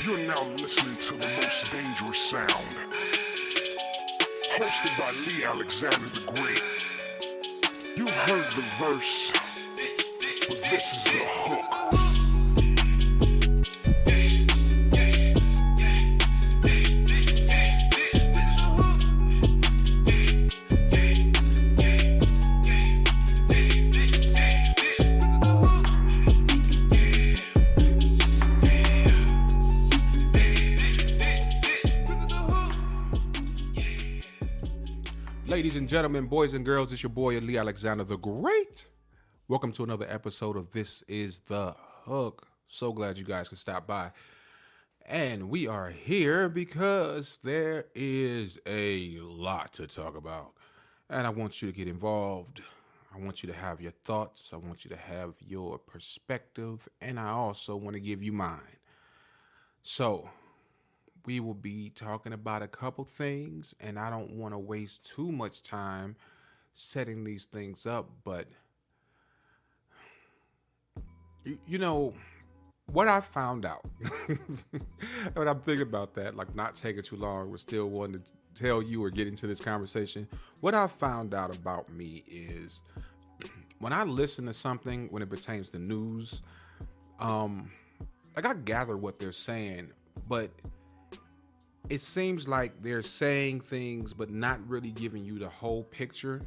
You're now listening to the most dangerous sound. Hosted by Lee Alexander the Great. You've heard the verse, but this is the hook. Ladies and gentlemen, boys and girls, it's your boy Lee Alexander the Great. Welcome to another episode of This Is the Hook. So glad you guys can stop by. And we are here because there is a lot to talk about. And I want you to get involved. I want you to have your thoughts. I want you to have your perspective. And I also want to give you mine. So we will be talking about a couple things, and I don't want to waste too much time setting these things up, but you know what I found out when I'm thinking about that, like not taking too long, we're still wanting to tell you or get into this conversation. What I found out about me is when I listen to something, when it pertains to news, like I gather what they're saying, but it seems like they're saying things but not really giving you the whole picture.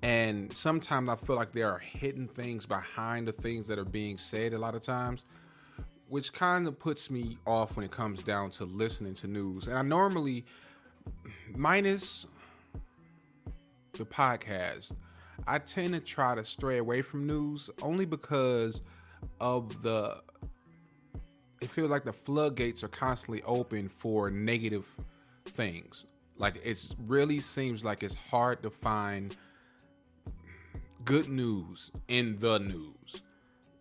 And sometimes I feel like there are hidden things behind the things that are being said a lot of times, which kind of puts me off when it comes down to listening to news. And I normally, minus the podcast, I tend to try to stray away from news only because of it feels like the floodgates are constantly open for negative things. Like it really seems like it's hard to find good news in the news,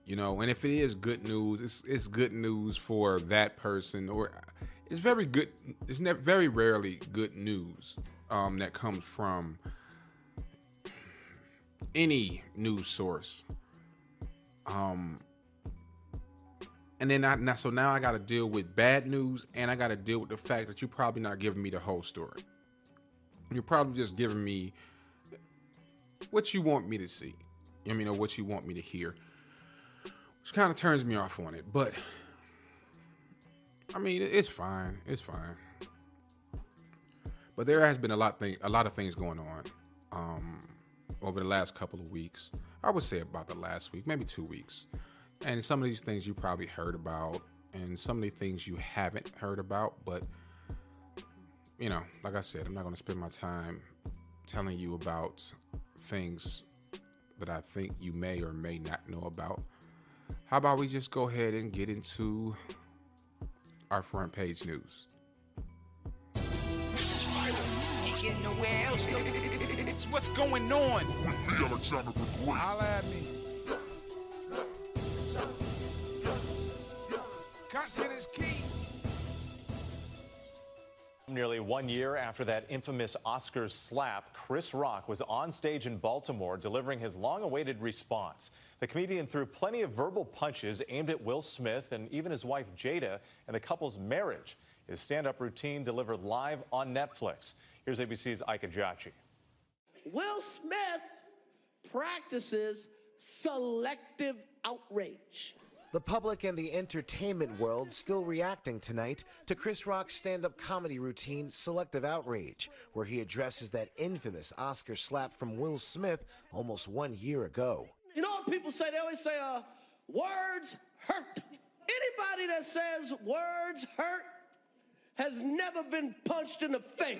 you know. And if it is good news, it's good news for that person, or it's very good. It's very rarely good news that comes from any news source. And then now I got to deal with bad news, and I got to deal with the fact that you're probably not giving me the whole story. You're probably just giving me what you want me to see. I mean, or what you want me to hear, which kind of turns me off on it. But I mean, it's fine. It's fine. But there has been a lot of things going on over the last couple of weeks. I would say about the last week, maybe 2 weeks. And some of these things you probably heard about, and some of the things you haven't heard about. But, you know, like I said, I'm not going to spend my time telling you about things that I think you may or may not know about. How about we just go ahead and get into our front page news? Ain't getting nowhere else. It's what's going on. With Lee Alexander the Great. Holla at me. Content is key. Nearly 1 year after that infamous Oscars slap, Chris Rock was on stage in Baltimore delivering his long-awaited response. The comedian threw plenty of verbal punches aimed at Will Smith and even his wife Jada and the couple's marriage. His stand-up routine delivered live on Netflix. Here's ABC's Ike Ajachi. Will Smith practices selective outrage. The public and the entertainment world still reacting tonight to Chris Rock's stand-up comedy routine, Selective Outrage, where he addresses that infamous Oscar slap from Will Smith almost 1 year ago. You know what people say? They always say, words hurt. Anybody that says words hurt has never been punched in the face.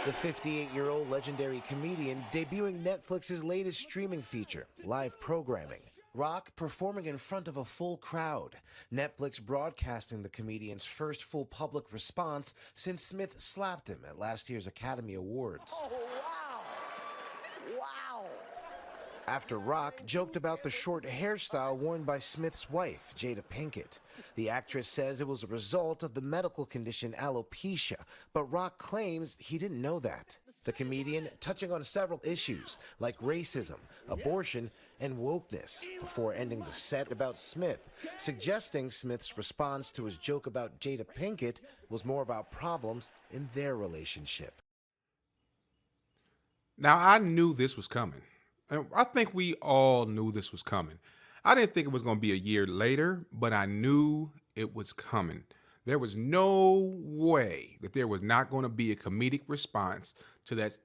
The 58-year-old legendary comedian debuting Netflix's latest streaming feature, live programming. Rock performing in front of a full crowd. Netflix broadcasting the comedian's first full public response since Smith slapped him at last year's Academy Awards. Oh, wow. Wow. After Rock joked about the short hairstyle worn by Smith's wife, Jada Pinkett. The actress says it was a result of the medical condition alopecia, but Rock claims he didn't know that. The comedian touching on several issues like racism, abortion, and wokeness before ending the set about Smith, suggesting Smith's response to his joke about Jada Pinkett was more about problems in their relationship. Now, I knew this was coming. And I think we all knew this was coming. I didn't think it was going to be a year later, but I knew it was coming. There was no way that there was not going to be a comedic response to that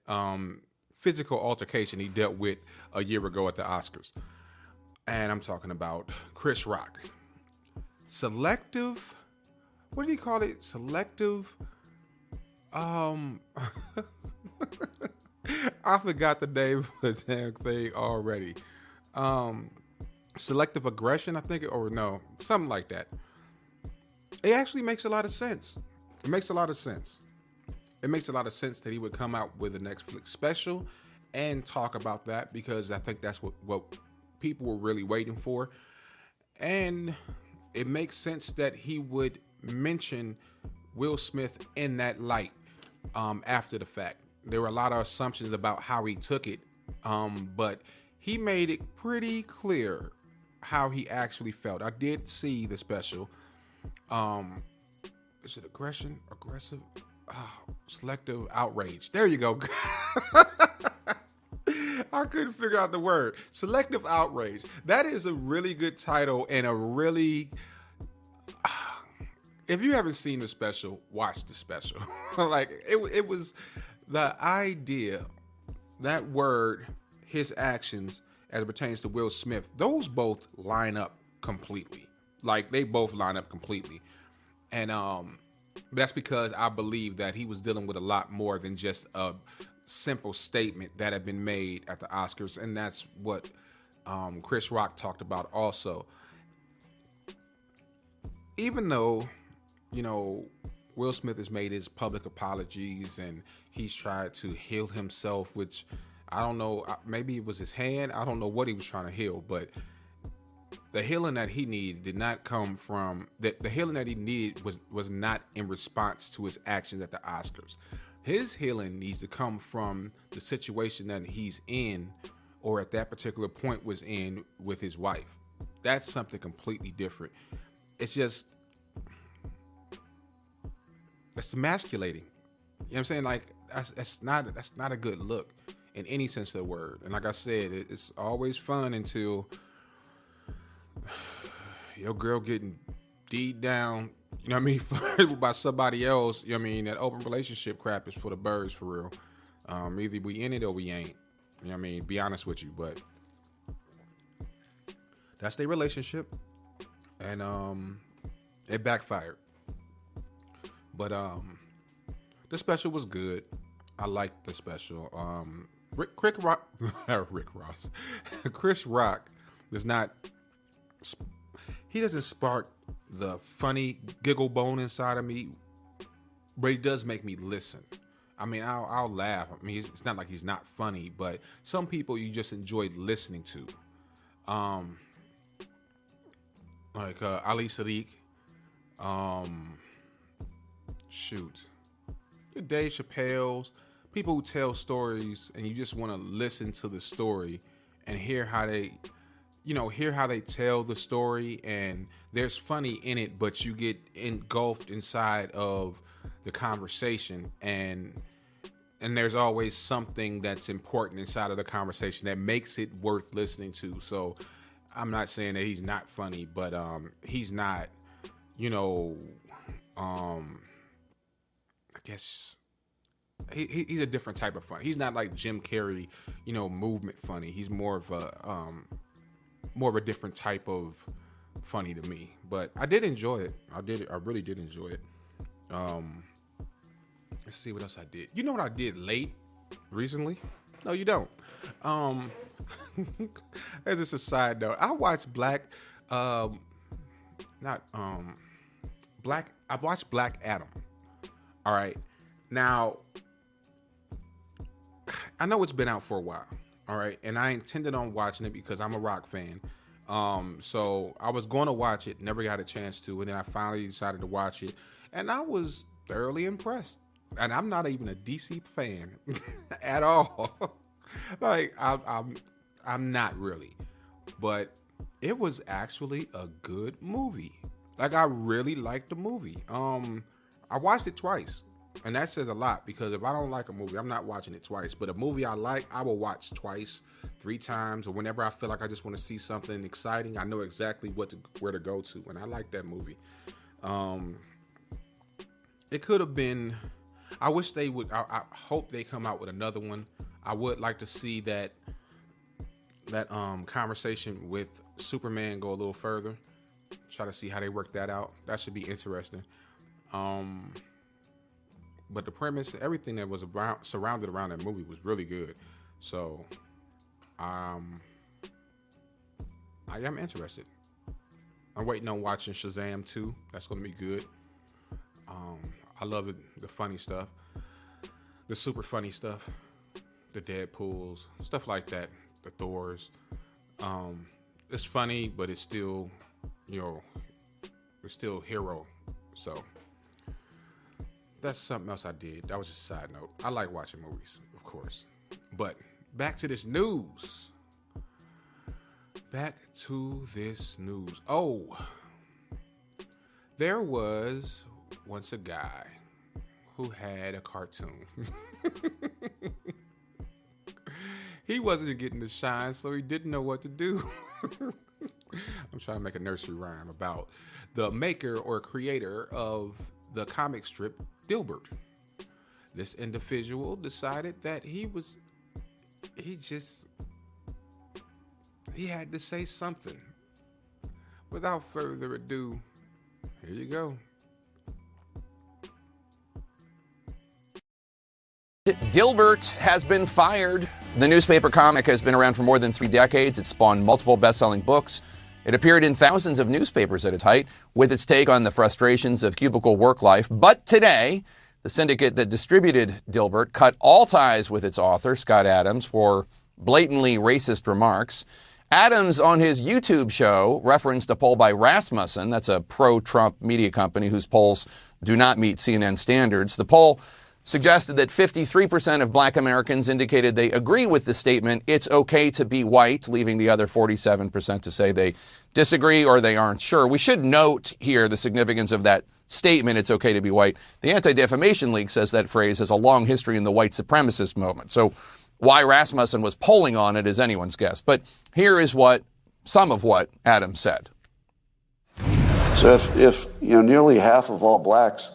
physical altercation he dealt with a year ago at the Oscars. And I'm talking about Chris Rock. Selective, what do you call it? Selective, I forgot the name of the damn thing already. Selective aggression, I think, or no, something like that. It actually makes a lot of sense. It makes a lot of sense. It makes a lot of sense that he would come out with a Netflix special and talk about that, because I think that's what people were really waiting for. And it makes sense that he would mention Will Smith in that light after the fact. There were a lot of assumptions about how he took it, but he made it pretty clear how he actually felt. I did see the special. Is it aggressive? Oh, selective outrage. There you go. I couldn't figure out the word. Selective outrage. That is a really good title and a really... If you haven't seen the special, watch the special. Like, it was the idea, that word, his actions as it pertains to Will Smith, those both line up completely. Like, they both line up completely. And that's because I believe that he was dealing with a lot more than just a simple statement that had been made at the Oscars. And that's what Chris Rock talked about also. Even though, you know, Will Smith has made his public apologies and he's tried to heal himself, which I don't know, maybe it was his hand. I don't know what he was trying to heal, but the healing that he needed did not come from the healing that he needed was not in response to his actions at the Oscars. His healing needs to come from the situation that he's in, or at that particular point was in, with his wife. That's something completely different. It's just, it's emasculating. You know what I'm saying? Like, that's not a good look in any sense of the word. And like I said, it's always fun until your girl getting deed down, you know what I mean, by somebody else. You know what I mean? That open relationship crap is for the birds, for real. Either we in it or we ain't. You know what I mean? Be honest with you, but that's their relationship, and it backfired. But the special was good. I liked the special. Chris Rock does not. He doesn't spark the funny giggle bone inside of me, but he does make me listen. I mean, I'll laugh. I mean, it's not like he's not funny, but some people you just enjoy listening to. Like Ali Sadiq. Your Dave Chappelle's, people who tell stories and you just want to listen to the story and hear how they tell the story, and there's funny in it, but you get engulfed inside of the conversation, and there's always something that's important inside of the conversation that makes it worth listening to. So I'm not saying that he's not funny, but he's not, I guess he's a different type of funny. He's not like Jim Carrey, movement funny. He's more of a different type of funny to me. But I did enjoy it. I really did enjoy it. Let's see what else I did. You know what I did late recently? No, you don't. As just a side note, I watched I watched Black Adam. All right. Now, I know it's been out for a while. All right. And I intended on watching it because I'm a rock fan. So I was going to watch it, never got a chance to. And then I finally decided to watch it. And I was thoroughly impressed. And I'm not even a DC fan at all. Like, I'm not really. but it was actually a good movie. Like, I really liked the movie. I watched it twice, and that says a lot, because if I don't like a movie, I'm not watching it twice. But a movie I like, I will watch twice, 3 times, or whenever I feel like I just want to see something exciting. I know exactly where to go to, and I like that movie. It could have been. I wish they would. I hope they come out with another one. I would like to see that conversation with Superman go a little further. Try to see how they work that out. That should be interesting. But the premise, everything that was surrounded around that movie was really good. So, I am interested. I'm waiting on watching Shazam 2. That's going to be good. I love the funny stuff, the super funny stuff, the Deadpools, stuff like that, the Thors. It's funny, but it's still, it's still hero. So that's something else I did. That was just a side note. I like watching movies, of course. But back to this news. Oh, there was once a guy who had a cartoon. He wasn't getting the shine, so he didn't know what to do. I'm trying to make a nursery rhyme about the maker or creator of the comic strip Dilbert. This individual decided that he had to say something. Without further ado, here you go. Dilbert has been fired. The newspaper comic has been around for more than 3 decades. It spawned multiple best-selling books. It appeared in thousands of newspapers at its height, with its take on the frustrations of cubicle work life. But today, the syndicate that distributed Dilbert cut all ties with its author, Scott Adams, for blatantly racist remarks. Adams, on his YouTube show, referenced a poll by Rasmussen. That's a pro-Trump media company whose polls do not meet CNN standards. The poll suggested that 53% of black Americans indicated they agree with the statement, "It's okay to be white," leaving the other 47% to say they disagree or they aren't sure. We should note here the significance of that statement, "It's okay to be white." The Anti-Defamation League says that phrase has a long history in the white supremacist movement. So why Rasmussen was polling on it is anyone's guess. But here is some of what Adams said. So if nearly half of all blacks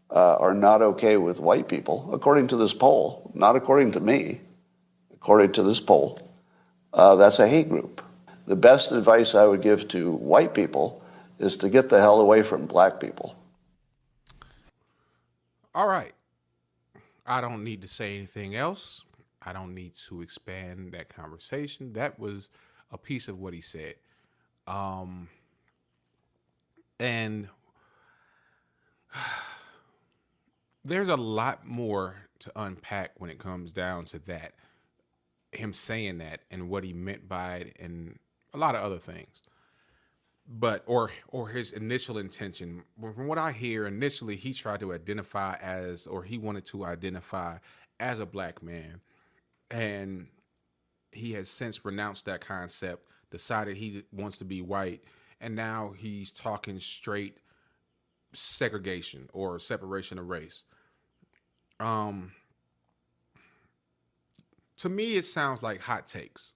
are not okay with white people, according to this poll, not according to me, according to this poll, that's a hate group. The best advice I would give to white people is to get the hell away from black people. All right. I don't need to say anything else. I don't need to expand that conversation. That was a piece of what he said. And there's a lot more to unpack when it comes down to that. Him saying that and what he meant by it and a lot of other things. But, or his initial intention. From what I hear, initially he tried to identify as, or he wanted to identify as a black man. And he has since renounced that concept, decided he wants to be white. And now he's talking straight segregation or separation of race. To me, it sounds like hot takes.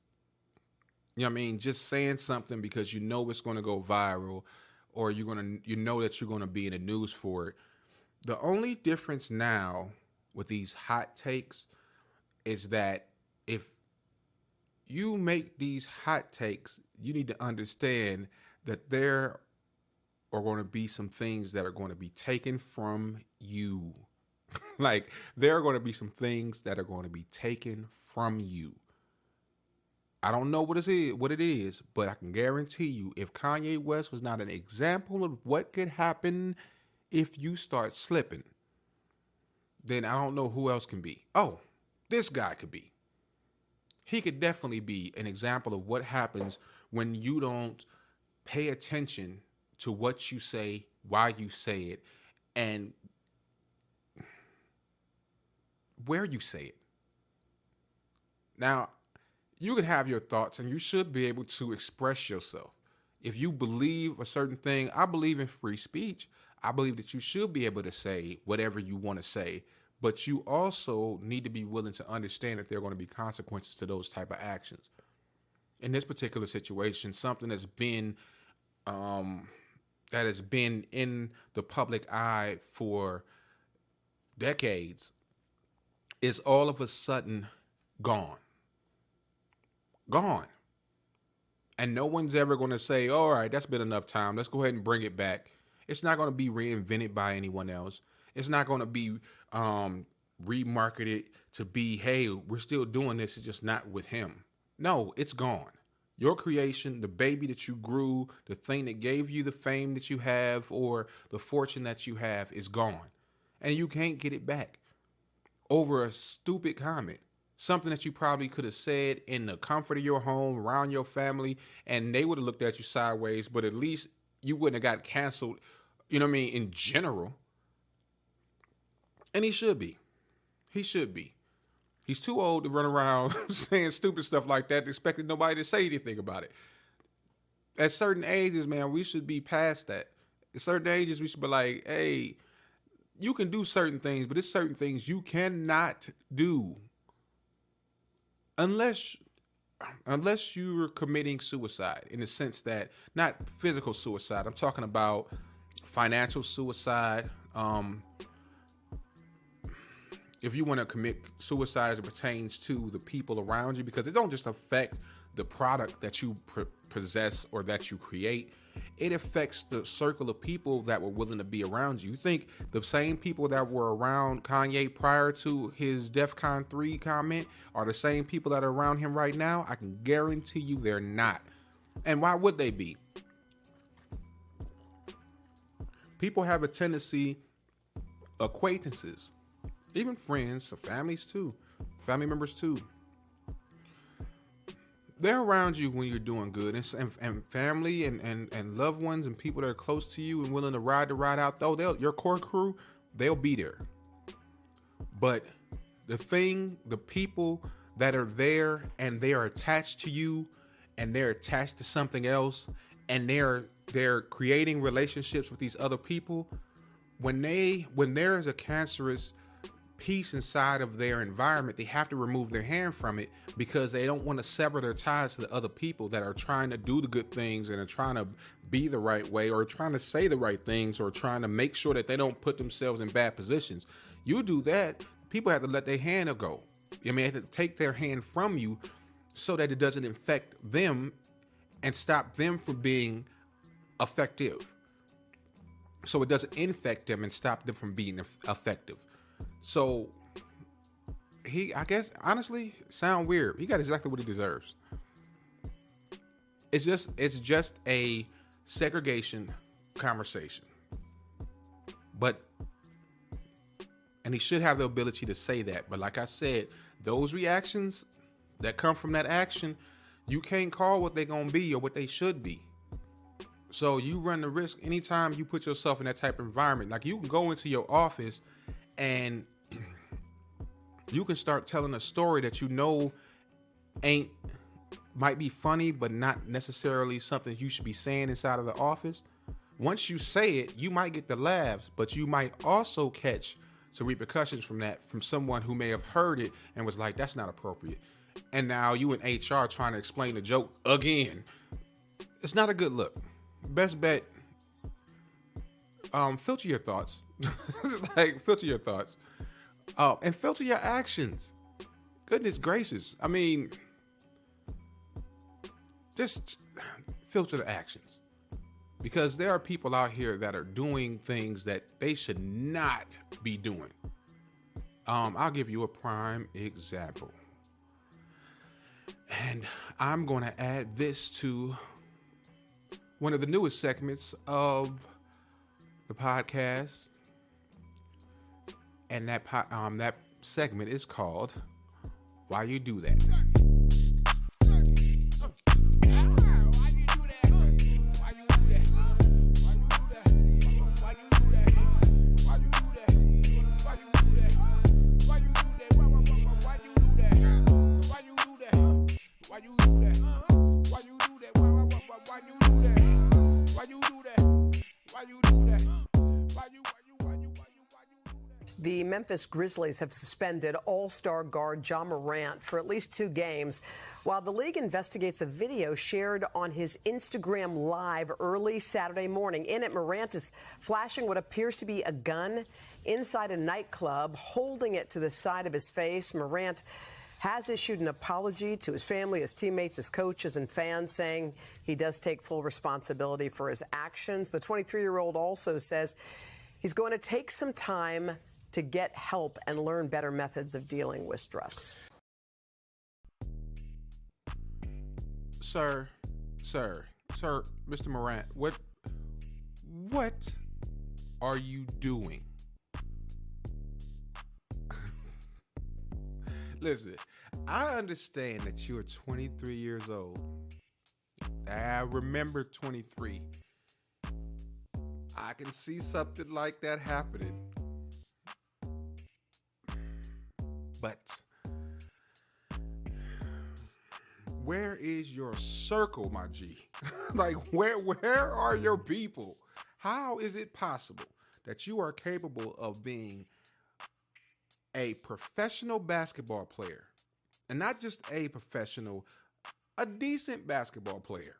You know what I mean? Just saying something because you know it's going to go viral, or you know that you're going to be in the news for it. The only difference now with these hot takes is that if you make these hot takes, you need to understand that there are going to be some things that are going to be taken from you. Like, there are going to be some things that are going to be taken from you. I don't know what it is, but I can guarantee you, if Kanye West was not an example of what could happen if you start slipping, then I don't know who else can be. Oh, this guy could be. He could definitely be an example of what happens when you don't pay attention to what you say, why you say it, and where you say it. Now, you can have your thoughts and you should be able to express yourself. If you believe a certain thing, I believe in free speech. I believe that you should be able to say whatever you want to say, but you also need to be willing to understand that there are going to be consequences to those type of actions. In this particular situation, something that's been in the public eye for decades is all of a sudden gone. Gone. And no one's ever going to say, all right, that's been enough time. Let's go ahead and bring it back. It's not going to be reinvented by anyone else. It's not going to be remarketed to be, hey, we're still doing this. It's just not with him. No, it's gone. Your creation, the baby that you grew, the thing that gave you the fame that you have or the fortune that you have is gone. And you can't get it back over a stupid comment. Something that you probably could have said in the comfort of your home, around your family, and they would have looked at you sideways, but at least you wouldn't have got canceled, you know what I mean, in general. And he should be. He should be. He's too old to run around saying stupid stuff like that, expecting nobody to say anything about it. At certain ages, man, we should be past that. At certain ages, we should be like, hey, you can do certain things, but there's certain things you cannot do unless you're committing suicide, in the sense that, not physical suicide, I'm talking about financial suicide. If you want to commit suicide as it pertains to the people around you, because it don't just affect the product that you possess or that you create, it affects the circle of people that were willing to be around you. You think the same people that were around Kanye prior to his DEFCON 3 comment are the same people that are around him right now? I can guarantee you they're not. And why would they be? People have a tendency, acquaintances, even friends, families too, family members too, they're around you when you're doing good, and family and loved ones and people that are close to you and willing to ride the ride out, though, your core crew, they'll be there. But the people that are there and they are attached to you and they're attached to something else and they're creating relationships with these other people, when there's a cancerous piece inside of their environment, they have to remove their hand from it, because they don't want to sever their ties to the other people that are trying to do the good things and are trying to be the right way, or trying to say the right things, or trying to make sure that they don't put themselves in bad positions. You do that, people have to let their hand go. I mean, they have to take their hand from you so that it doesn't infect them and stop them from being effective. So it doesn't infect them and stop them from being effective. So I guess, honestly, sound weird. He got exactly what he deserves. It's just a segregation conversation. And he should have the ability to say that. But like I said, those reactions that come from that action, you can't call what they're going to be or what they should be. So you run the risk anytime you put yourself in that type of environment. Like, you can go into your office and you can start telling a story that you know might be funny, but not necessarily something you should be saying inside of the office. Once you say it, you might get the laughs, but you might also catch some repercussions from that, from someone who may have heard it and was like, that's not appropriate. And now you in HR trying to explain the joke again. It's not a good look. Best bet, filter your thoughts. Filter your thoughts. And filter your actions. Goodness gracious. I mean, just filter the actions. Because there are people out here that are doing things that they should not be doing. I'll give you a prime example. And I'm going to add this to one of the newest segments of the podcast. And that segment is called Why You Do That. The Memphis Grizzlies have suspended all-star guard Ja Morant for at least 2 games, while the league investigates a video shared on his Instagram Live early Saturday morning. In it, Morant is flashing what appears to be a gun inside a nightclub, holding it to the side of his face. Morant has issued an apology to his family, his teammates, his coaches, and fans, saying he does take full responsibility for his actions. The 23-year-old also says he's going to take some time to get help and learn better methods of dealing with stress. Sir, Mr. Morant, what are you doing? Listen, I understand that you're 23 years old. I remember 23. I can see something like that happening. But where is your circle, my G? Like, where are your people? How is it possible that you are capable of being a professional basketball player, and not just a professional, a decent basketball player?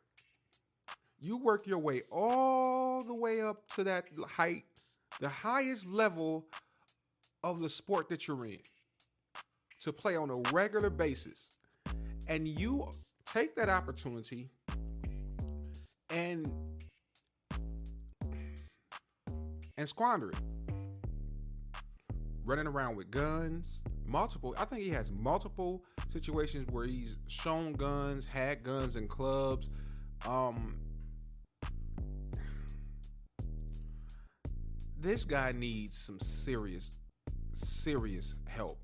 You work your way all the way up to that height, the highest level of the sport that you're in, to play on a regular basis, and you take that opportunity and squander it, running around with guns, I think he has multiple situations where he's shown guns, had guns in clubs. This guy needs some serious help.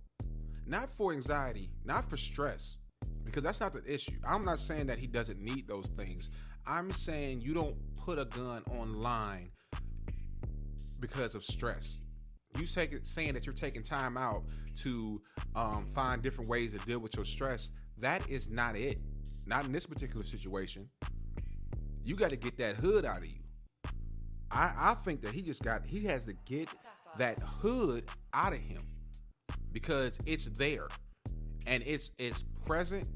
Not for anxiety, not for stress, because that's not the issue. I'm not saying that he doesn't need those things. I'm saying you don't put a gun online because of stress. You saying that you're taking time out to find different ways to deal with your stress. That is not it. Not in this particular situation. You got to get that hood out of you. I think that he has to get that hood out of him, because it's there and it's present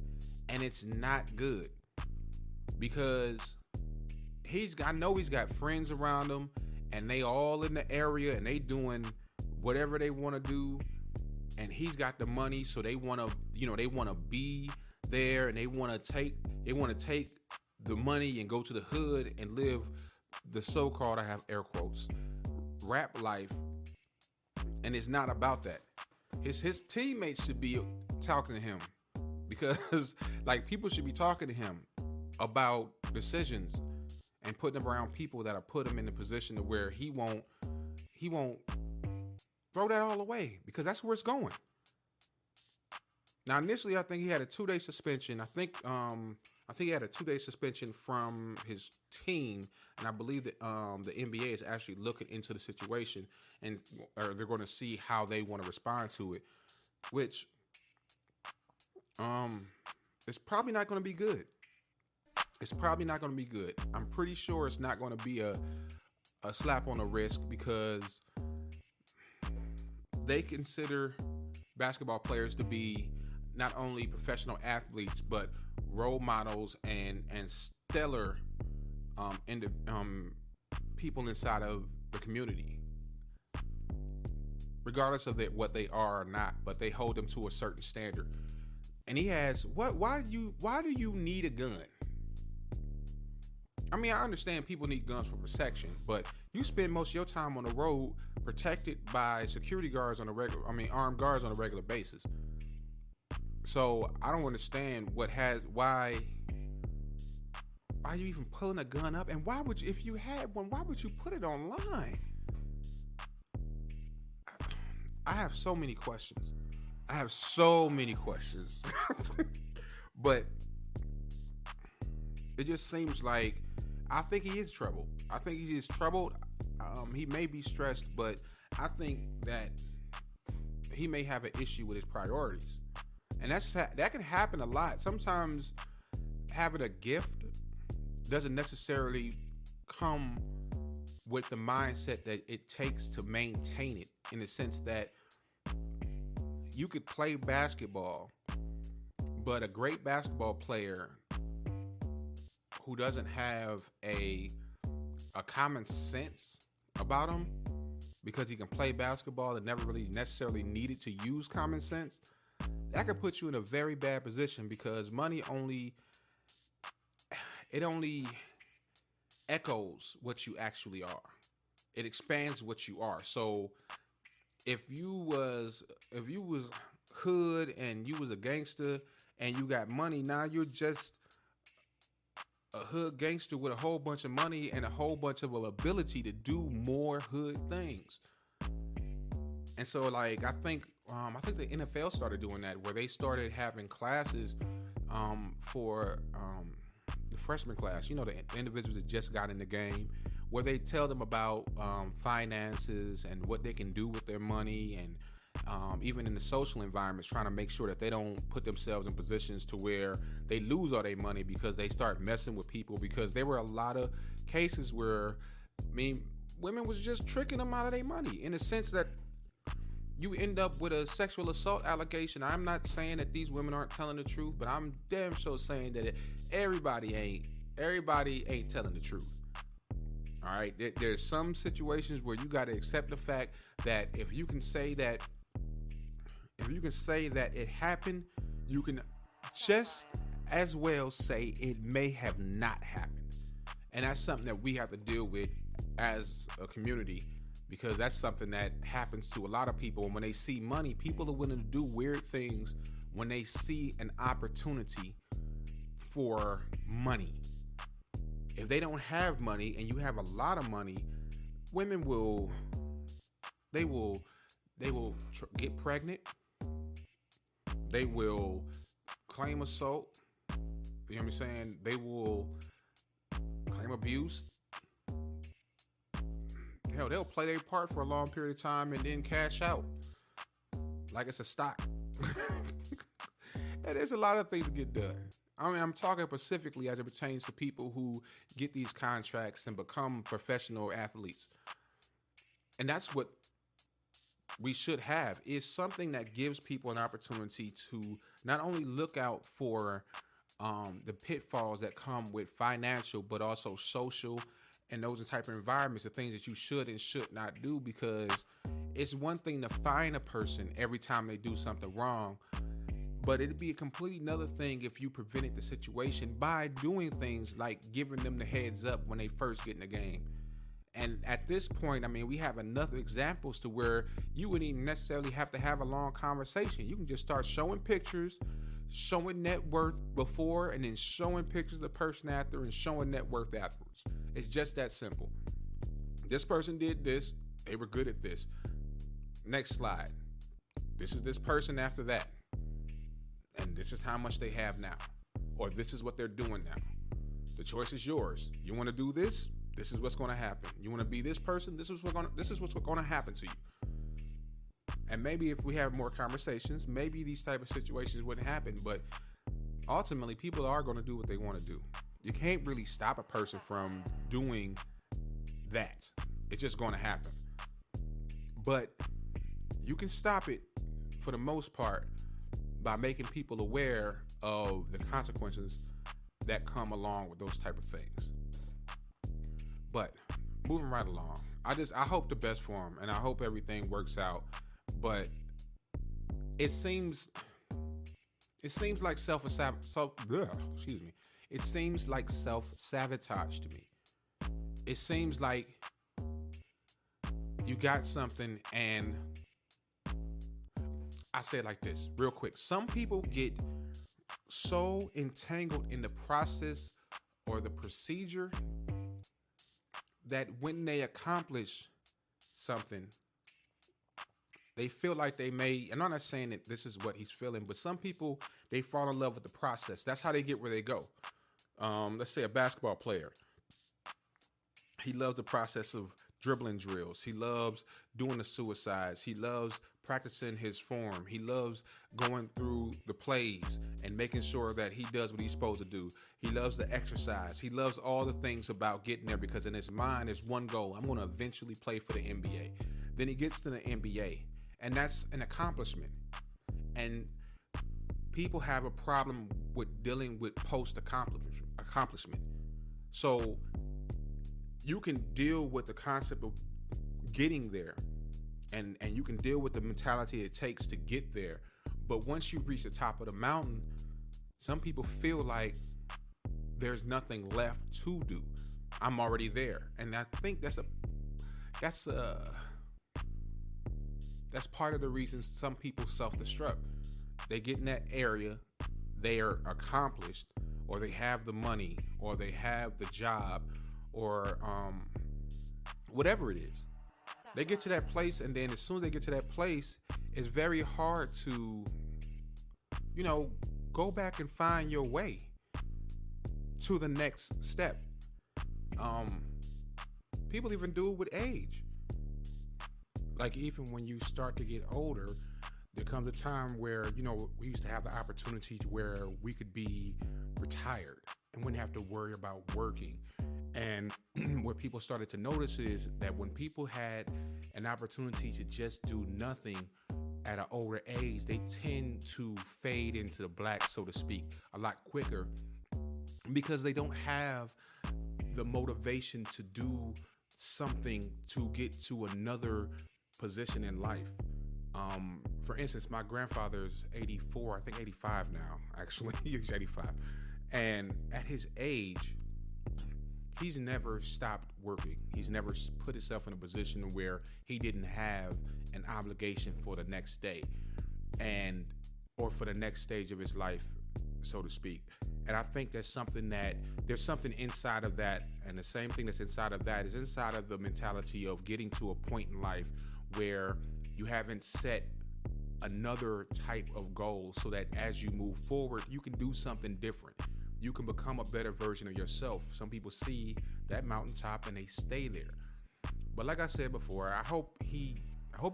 and it's not good, because I know he's got friends around him and they all in the area and they doing whatever they want to do, and he's got the money, so they want to be there, and they want to take the money and go to the hood and live the so-called, I have air quotes, rap life. And it's not about that. His teammates should be talking to him, because like, people should be talking to him about decisions and putting him around people that are put him in a position to where he won't throw that all away, because that's where it's going. Now, initially, I think he had a 2-day suspension. I think he had a 2-day suspension from his team, and I believe that the NBA is actually looking into the situation, or they're going to see how they want to respond to it, which it's probably not going to be good. It's probably not going to be good. I'm pretty sure it's not going to be a slap on the wrist, because they consider basketball players to be not only professional athletes, but role models and stellar people inside of the community, regardless of what they are or not. But they hold them to a certain standard. And he has why do you need a gun? I mean, I understand people need guns for protection, but you spend most of your time on the road protected by security guards armed guards on a regular basis. So I don't understand why you even pulling a gun up, and why would you, if you had one, why would you put it online? I have so many questions. But it just seems like, I think he is troubled. I think he is troubled. He may be stressed, but I think that he may have an issue with his priorities. And that can happen a lot. Sometimes having a gift doesn't necessarily come with the mindset that it takes to maintain it in the sense that you could play basketball, but a great basketball player who doesn't have a common sense about him because he can play basketball and never really necessarily needed to use common sense, that could put you in a very bad position because money only echoes what you actually are. It expands what you are. So if you was hood and you was a gangster and you got money, now you're just a hood gangster with a whole bunch of money and a whole bunch of ability to do more hood things. And so, like, I think the NFL started doing that, where they started having classes for the freshman class. You know, the individuals that just got in the game, where they tell them about finances and what they can do with their money, and even in the social environments, trying to make sure that they don't put themselves in positions to where they lose all their money because they start messing with people. Because there were a lot of cases where, women was just tricking them out of their money, in the sense that you end up with a sexual assault allegation. I'm not saying that these women aren't telling the truth, but I'm damn sure saying that everybody ain't telling the truth. All right, there's some situations where you got to accept the fact that if you can say that it happened, you can just as well say it may have not happened. And that's something that we have to deal with as a community, because that's something that happens to a lot of people. And when they see money, people are willing to do weird things when they see an opportunity for money. If they don't have money and you have a lot of money, women will get pregnant. They will claim assault. You know what I'm saying? They will claim abuse. Hell, they'll play their part for a long period of time and then cash out like it's a stock. And there's a lot of things to get done. I'm talking specifically as it pertains to people who get these contracts and become professional athletes. And that's what we should have, is something that gives people an opportunity to not only look out for the pitfalls that come with financial, but also social and those type of environments, the things that you should and should not do. Because it's one thing to fine a person every time they do something wrong, but it'd be a completely another thing if you prevented the situation by doing things like giving them the heads up when they first get in the game. And at this point, we have enough examples to where you wouldn't even necessarily have to have a long conversation. You can just start showing pictures, showing net worth before, and then showing pictures of the person after, and showing net worth afterwards. It's just that simple. This person did this. They were good at this. Next slide. This is this person after that. And this is how much they have now. Or this is what they're doing now. The choice is yours. You want to do this? This is what's going to happen. You want to be this person? This is what's going to happen to you. And maybe if we have more conversations, maybe these type of situations wouldn't happen. But ultimately, people are going to do what they want to do. You can't really stop a person from doing that. It's just going to happen. But you can stop it for the most part by making people aware of the consequences that come along with those type of things. But moving right along, I hope the best for him, and I hope everything works out. But it seems like It seems like self-sabotage to me. It seems like you got something, and I say it like this real quick. Some people get so entangled in the process or the procedure that when they accomplish something, they feel like they may, and I'm not saying that this is what he's feeling, but some people, they fall in love with the process. That's how they get where they go. Let's say a basketball player. He loves the process of dribbling drills. He loves doing the suicides. He loves practicing his form. He loves going through the plays and making sure that he does what he's supposed to do. He loves the exercise. He loves all the things about getting there, because in his mind is one goal. I'm going to eventually play for the NBA. Then he gets to the NBA, and that's an accomplishment. And people have a problem with dealing with post-accomplishment. So you can deal with the concept of getting there, and you can deal with the mentality it takes to get there. But once you reach the top of the mountain, some people feel like there's nothing left to do. I'm already there. And I think that's part of the reason some people self-destruct. They get in that area, they are accomplished, or they have the money, or they have the job, or whatever it is. They get to that place, and then as soon as they get to that place, it's very hard to, go back and find your way to the next step. People even do it with age. Like, even when you start to get older, there comes a time where, we used to have the opportunity to where we could be retired and wouldn't have to worry about working. And what people started to notice is that when people had an opportunity to just do nothing at an older age, they tend to fade into the black, so to speak, a lot quicker, because they don't have the motivation to do something to get to another position in life. For instance, my grandfather's 84, I think 85 now, actually. He's 85. And at his age, he's never stopped working. He's never put himself in a position where he didn't have an obligation for the next day or for the next stage of his life, so to speak. And I think there's something inside of that, and the same thing that's inside of that is inside of the mentality of getting to a point in life where you haven't set another type of goal, so that as you move forward, you can do something different. You can become a better version of yourself. Some people see that mountaintop and they stay there. But like I said before, I hope he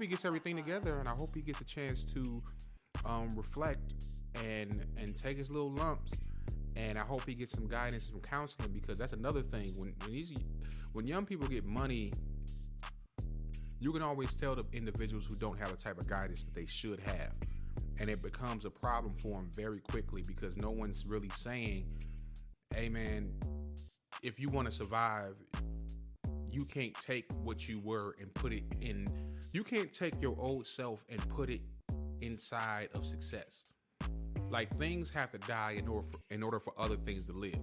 gets everything together, and I hope he gets a chance to reflect and take his little lumps. And I hope he gets some guidance, some counseling, because that's another thing. When young people get money, you can always tell the individuals who don't have the type of guidance that they should have. And it becomes a problem for them very quickly, because no one's really saying, hey man, if you want to survive, you can't take what you were and put it in. You can't take your old self and put it inside of success. Like, things have to die in order for other things to live.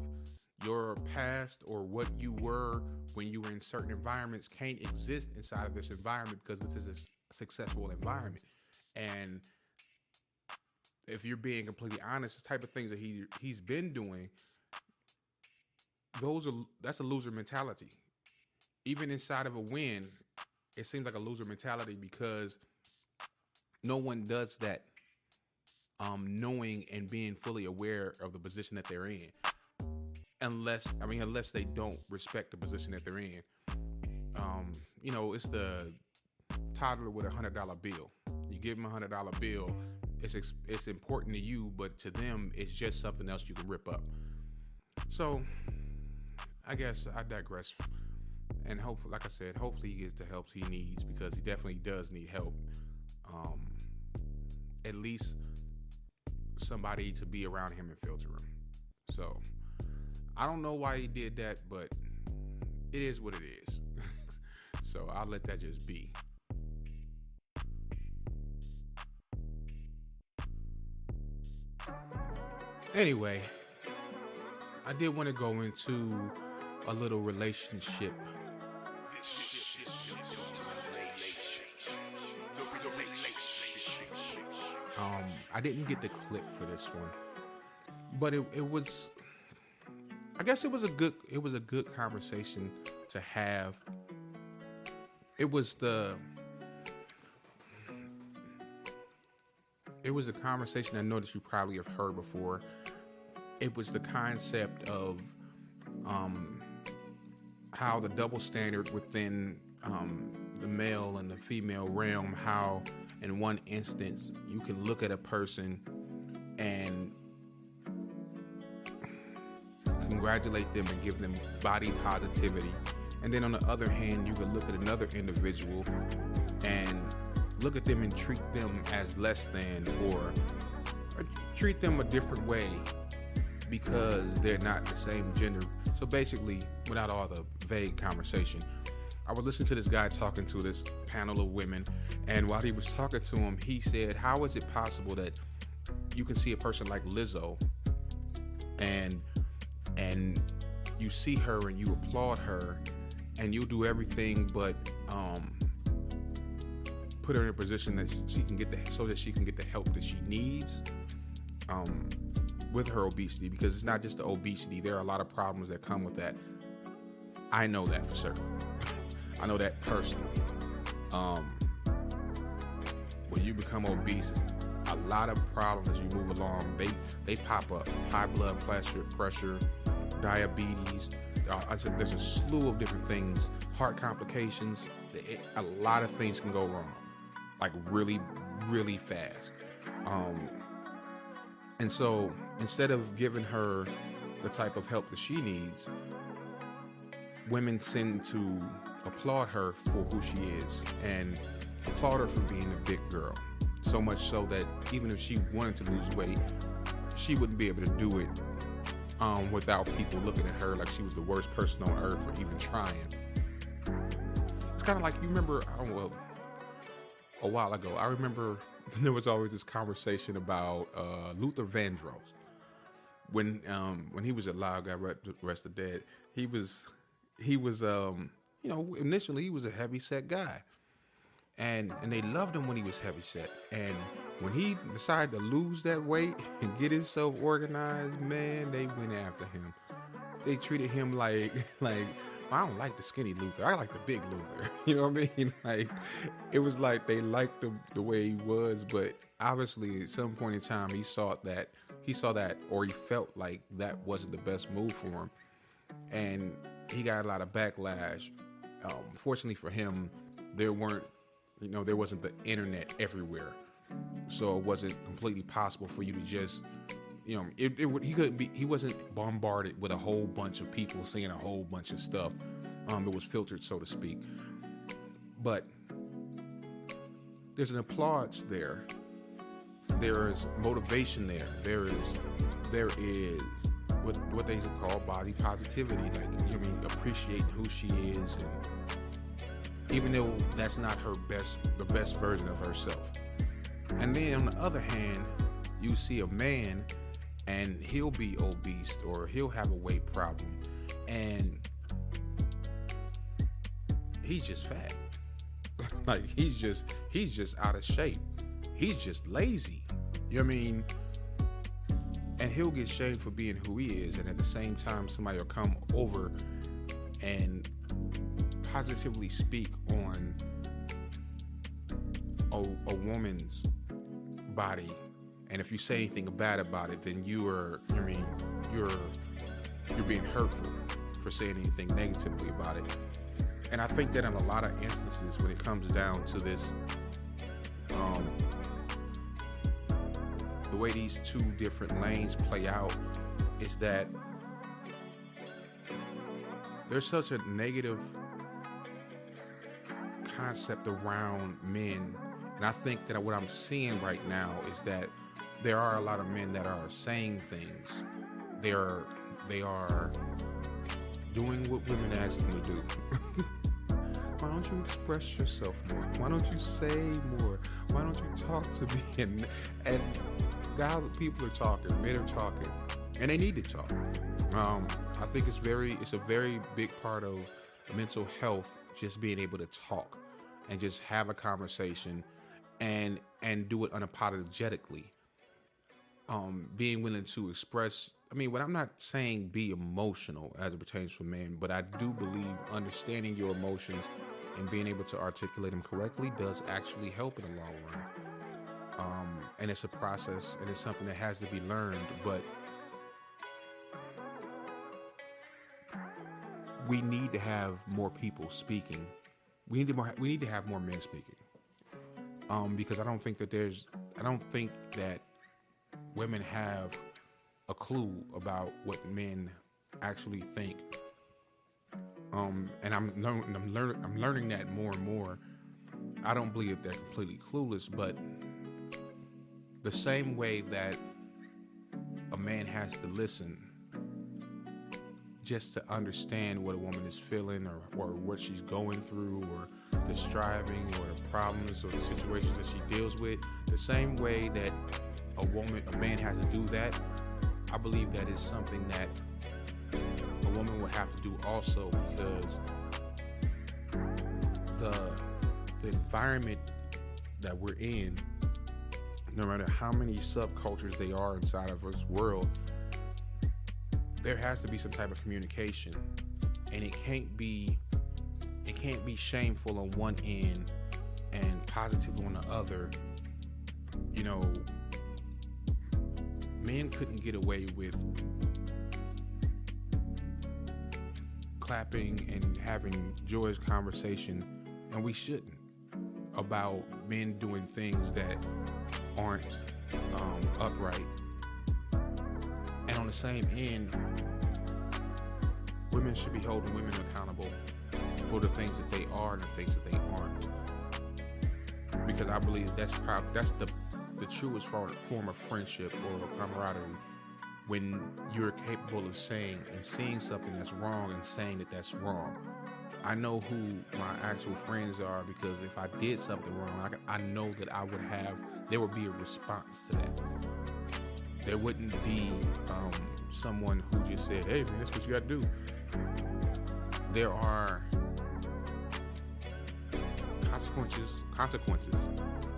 Your past or what you were when you were in certain environments can't exist inside of this environment, because this is a successful environment. And if you're being completely honest, the type of things that he's been doing, that's a loser mentality. Even inside of a win, it seems like a loser mentality, because no one does that knowing and being fully aware of the position that they're in. Unless they don't respect the position that they're in. It's the toddler with $100 bill. You give them $100 bill, it's important to you, but to them, it's just something else you can rip up. So, I guess I digress. And hopefully, like I said, hopefully he gets the help he needs, because he definitely does need help. At least somebody to be around him and filter him. So, I don't know why he did that, but it is what it is. So I'll let that just be. Anyway, I did want to go into a little relationship. I didn't get the clip for this one, but it was, I guess it was a good conversation to have. It was a conversation I know that you probably have heard before. It was the concept of how the double standard within the male and the female realm, how in one instance you can look at a person and congratulate them and give them body positivity, and then on the other hand you can look at another individual and look at them and treat them as less than, or treat them a different way because they're not the same gender. So basically, without all the vague conversation, I was listening to this guy talking to this panel of women, and while he was talking to them, he said, how is it possible that you can see a person like Lizzo and you see her and you applaud her and you'll do everything but put her in a position that she can get so that she can get the help that she needs with her obesity, because it's not just the obesity. There are a lot of problems that come with that. I know that for certain. I know that personally. When you become obese, a lot of problems as you move along, they pop up. High blood pressure, diabetes. There's a slew of different things. Heart complications. A lot of things can go wrong, like really, really fast. And so instead of giving her the type of help that she needs, women tend to applaud her for who she is and applaud her for being a big girl. So much so that even if she wanted to lose weight, she wouldn't be able to do it without people looking at her like she was the worst person on earth for even trying. It's kind of like, you remember, a while ago, I remember there was always this conversation about Luther Vandross. When he was alive, got arrested dead, he was initially he was a heavy set guy. And they loved him when he was heavy set. And when he decided to lose that weight and get himself organized, man, they went after him. They treated him like I don't like the skinny Luther. I like the big Luther. You know what I mean? Like, it was like they liked him the way he was, but obviously at some point in time he saw that, or he felt like that wasn't the best move for him. And he got a lot of backlash. Fortunately for him, there wasn't the internet everywhere, so it wasn't completely possible for you to just, he wasn't bombarded with a whole bunch of people saying a whole bunch of stuff. It was filtered, so to speak. But there's an applause there. There is motivation there. There is what they call body positivity, like, appreciating who she is, and even though that's not the best version of herself. And then on the other hand, you see a man and he'll be obese or he'll have a weight problem and he's just fat. Like, he's just out of shape. He's just lazy. You know what I mean? And he'll get shamed for being who he is, and at the same time somebody will come over and positively speak on a woman's body, and if you say anything bad about it, then you're being hurtful for saying anything negatively about it. And I think that in a lot of instances, when it comes down to this, the way these two different lanes play out is that there's such a negative concept around men. And I think that what I'm seeing right now is that there are a lot of men that are saying things. They are doing what women ask them to do. Why don't you express yourself more? Why don't you say more? Why don't you talk to me? And now that people are talking, men are talking, and they need to talk. I think it's a very big part of mental health, just being able to talk and just have a conversation and do it unapologetically. Being willing to express. What I'm not saying be emotional as it pertains for men, but I do believe understanding your emotions and being able to articulate them correctly does actually help in the long run. And it's a process, and it's something that has to be learned, but we need to have more people speaking. We need to have more men speaking. Because I don't think that women have a clue about what men actually think. And I'm learning that more and more. I don't believe that they're completely clueless, but the same way that a man has to listen just to understand what a woman is feeling or what she's going through or the striving or the problems or the situations that she deals with, the same way that a man has to do that, I believe that is something that a woman will have to do also, because the environment that we're in, no matter how many subcultures they are inside of this world, there has to be some type of communication, and it can't be shameful on one end and positive on the other. You know, men couldn't get away with clapping and having joyous conversation, and we shouldn't, about men doing things that aren't upright. And on the same end, women should be holding women accountable for the things that they are and the things that they aren't. Because I believe that's the truest form of friendship or camaraderie, when you're capable of saying and seeing something that's wrong and saying that that's wrong. I know who my actual friends are, because if I did something wrong, I know that there would be a response to that. There wouldn't be someone who just said, hey man, that's what you gotta do. There are consequences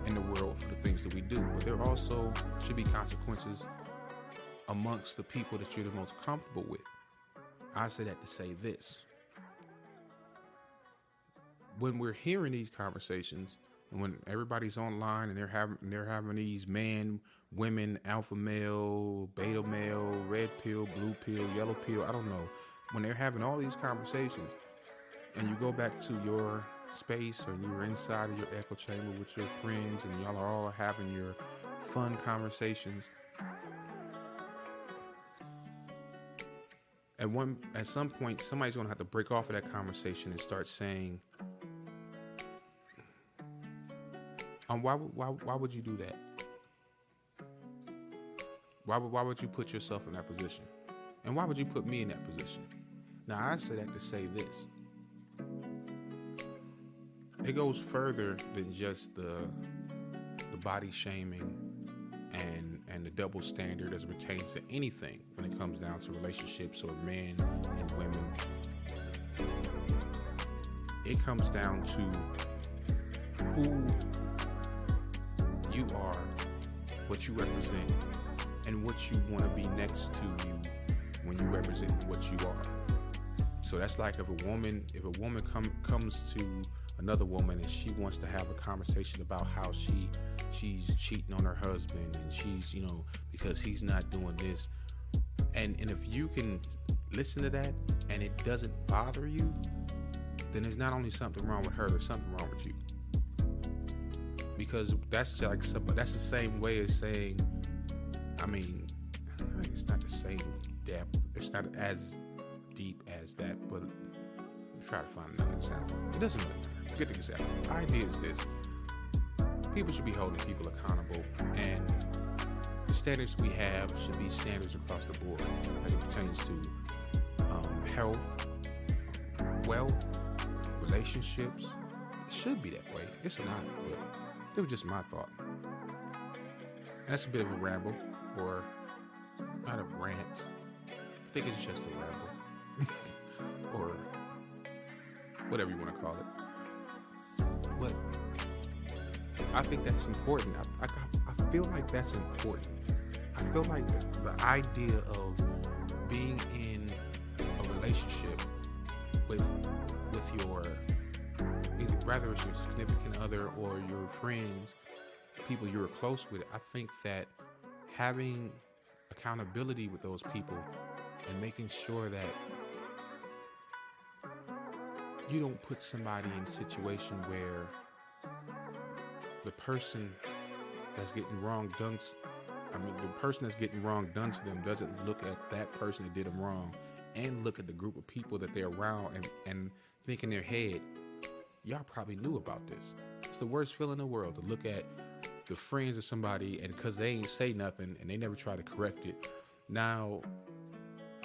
in the world for the things that we do, but there also should be consequences amongst the people that you're the most comfortable with. I say that to say this. When we're hearing these conversations, and when everybody's online and they're having these man, women, alpha male, beta male, red pill, blue pill, yellow pill, I don't know. When they're having all these conversations, and you go back to your space or you're inside of your echo chamber with your friends and y'all are all having your fun conversations, at some point somebody's gonna have to break off of that conversation and start saying, why would you do that? Why would you put yourself in that position? And why would you put me in that position? Now, I say that to say this. It goes further than just the body shaming and the double standard as it pertains to anything when it comes down to relationships or men and women. It comes down to who you are, what you represent, and what you want to be next to you when you represent what you are. So that's like if a woman comes to another woman and she wants to have a conversation about how she's cheating on her husband and she's, because he's not doing this. And if you can listen to that and it doesn't bother you, then there's not only something wrong with her, there's something wrong with you. Because that's the same way as saying, it's not the same depth. It's not as deep as that, but try to find another example. It doesn't really matter. Good example. The idea is this. People should be holding people accountable, and the standards we have should be standards across the board as it pertains to health, wealth, relationships. It should be that way. It's not, but it was just my thought. And that's a bit of a ramble, or not a rant. I think it's just a ramble, or whatever you want to call it. But I think that's important. I feel like that's important. I feel like the idea of being in a relationship with your, whether it's your significant other or your friends, people you're close with, I think that having accountability with those people and making sure that you don't put somebody in a situation where the person that's getting wrong done, the person that's getting wrong done to them doesn't look at that person that did them wrong and look at the group of people that they're around and think in their head, y'all probably knew about this. It's the worst feeling in the world to look at the friends of somebody, and because they ain't say nothing and they never try to correct it, now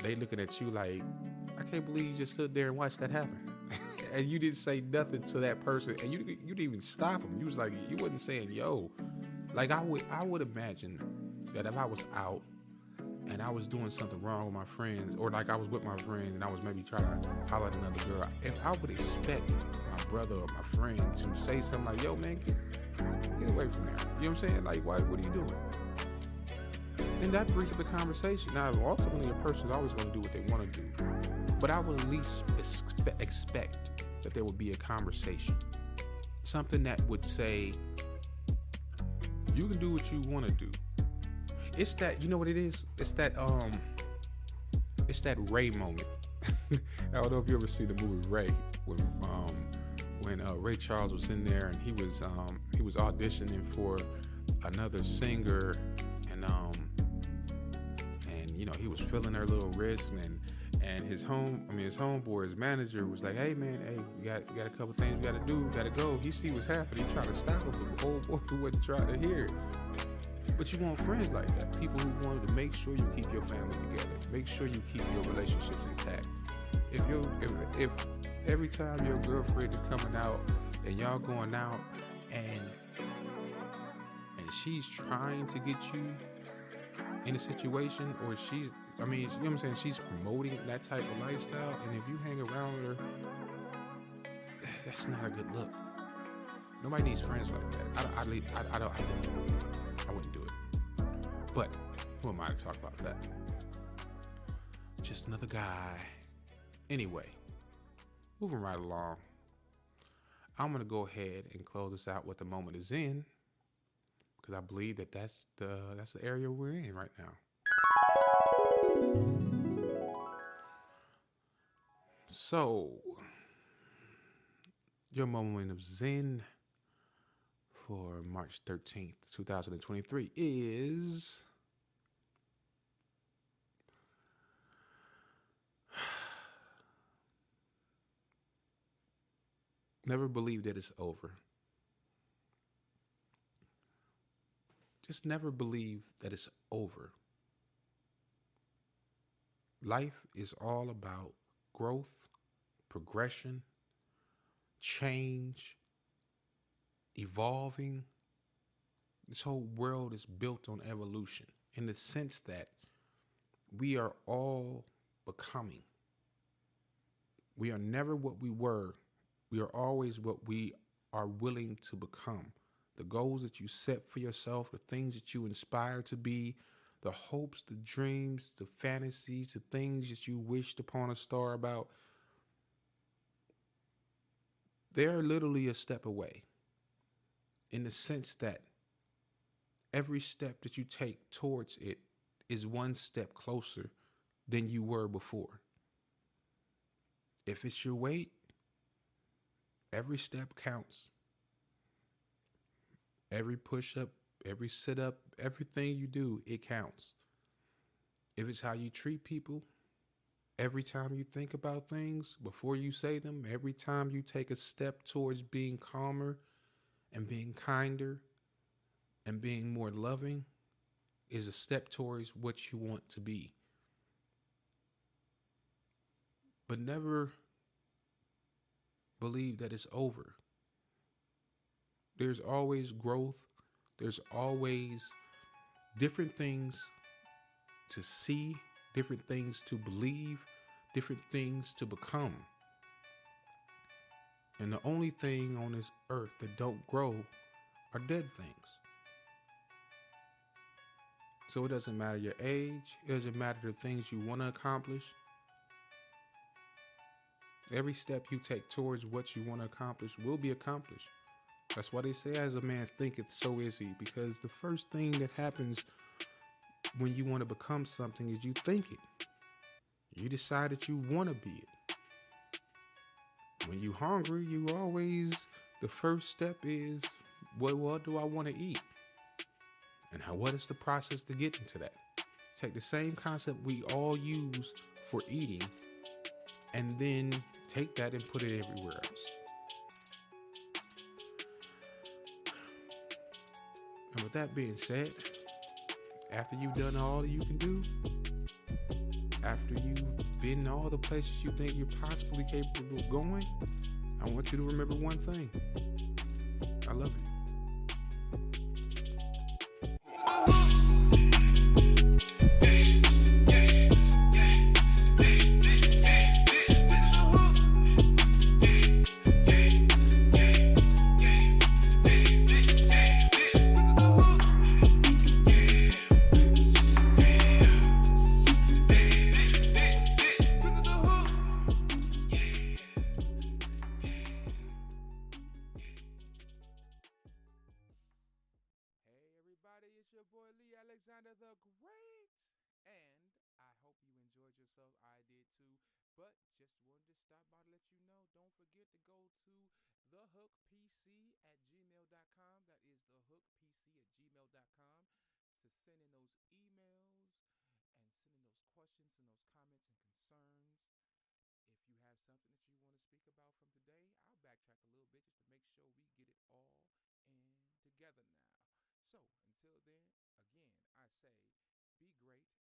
they looking at you like, I can't believe you just stood there and watched that happen. And you didn't say nothing to that person, and you didn't even stop them. You was like, you wasn't saying, yo. Like, I would imagine that if I was out and I was doing something wrong with my friends, or like I was with my friends and I was maybe trying to holler at another girl, if I would expect my brother or my friend to say something like, yo, man, get away from there. You know what I'm saying? Like, what are you doing? And that brings up the conversation. Now, ultimately, a person's always going to do what they want to do. But I would at least expect that there would be a conversation. Something that would say, you can do what you want to do. It's that, you know what it is? It's that Ray moment. I don't know if you ever seen the movie Ray, when Ray Charles was in there and he was auditioning for another singer, and you know, he was feeling her little wrist, and his homeboy, his manager, was like, hey man, you got a couple things you gotta do, you gotta go. He see what's happening, he tried to stop him, but the old boy wasn't trying to hear it. But you want friends like that, people who wanted to make sure you keep your family together, make sure you keep your relationships intact. If every time your girlfriend is coming out and y'all going out and she's trying to get you in a situation, or she's, I mean, you know what I'm saying, she's promoting that type of lifestyle, and if you hang around with her, that's not a good look. Nobody needs friends like that. I wouldn't do it. But who am I to talk about that? Just another guy. Anyway, moving right along. I'm going to go ahead and close this out with the moment is in, because I believe that's the area we're in right now. So, your moment of zen for March 13th, 2023 is never believe that it's over. Just never believe that it's over. Life is all about growth, progression, change, evolving. This whole world is built on evolution, in the sense that we are all becoming. We are never what we were. We are always what we are willing to become. The goals that you set for yourself, the things that you inspire to be, the hopes, the dreams, the fantasies, the things that you wished upon a star about, they're literally a step away, in the sense that every step that you take towards it is one step closer than you were before. If it's your weight, every step counts. Every push-up, every sit-up, everything you do, it counts. If it's how you treat people, every time you think about things before you say them, every time you take a step towards being calmer and being kinder and being more loving, is a step towards what you want to be. But never believe that it's over. There's always growth. There's always different things to see, different things to believe, different things to become. And the only thing on this earth that don't grow are dead things. So it doesn't matter your age. It doesn't matter the things you want to accomplish. Every step you take towards what you want to accomplish will be accomplished. That's why they say, as a man thinketh, so is he. Because the first thing that happens when you want to become something is you think it. You decide that you want to be it. When you're hungry, the first step is, what do I want to eat? And what is the process to get into that? Take the same concept we all use for eating, and then take that and put it everywhere else. And with that being said, after you've done all you can do, after you've been all the places you think you're possibly capable of going, I want you to remember one thing. I love you. The Great, and I hope you enjoyed yourself. I did too, but just wanted to stop by to let you know, don't forget to go to thehookpc@gmail.com. That is thehookpc@gmail.com to send in those emails and send in those questions and those comments and concerns. If you have something that you want to speak about from today, I'll backtrack a little bit just to make sure we get it all in together now. So until then, again, I say be great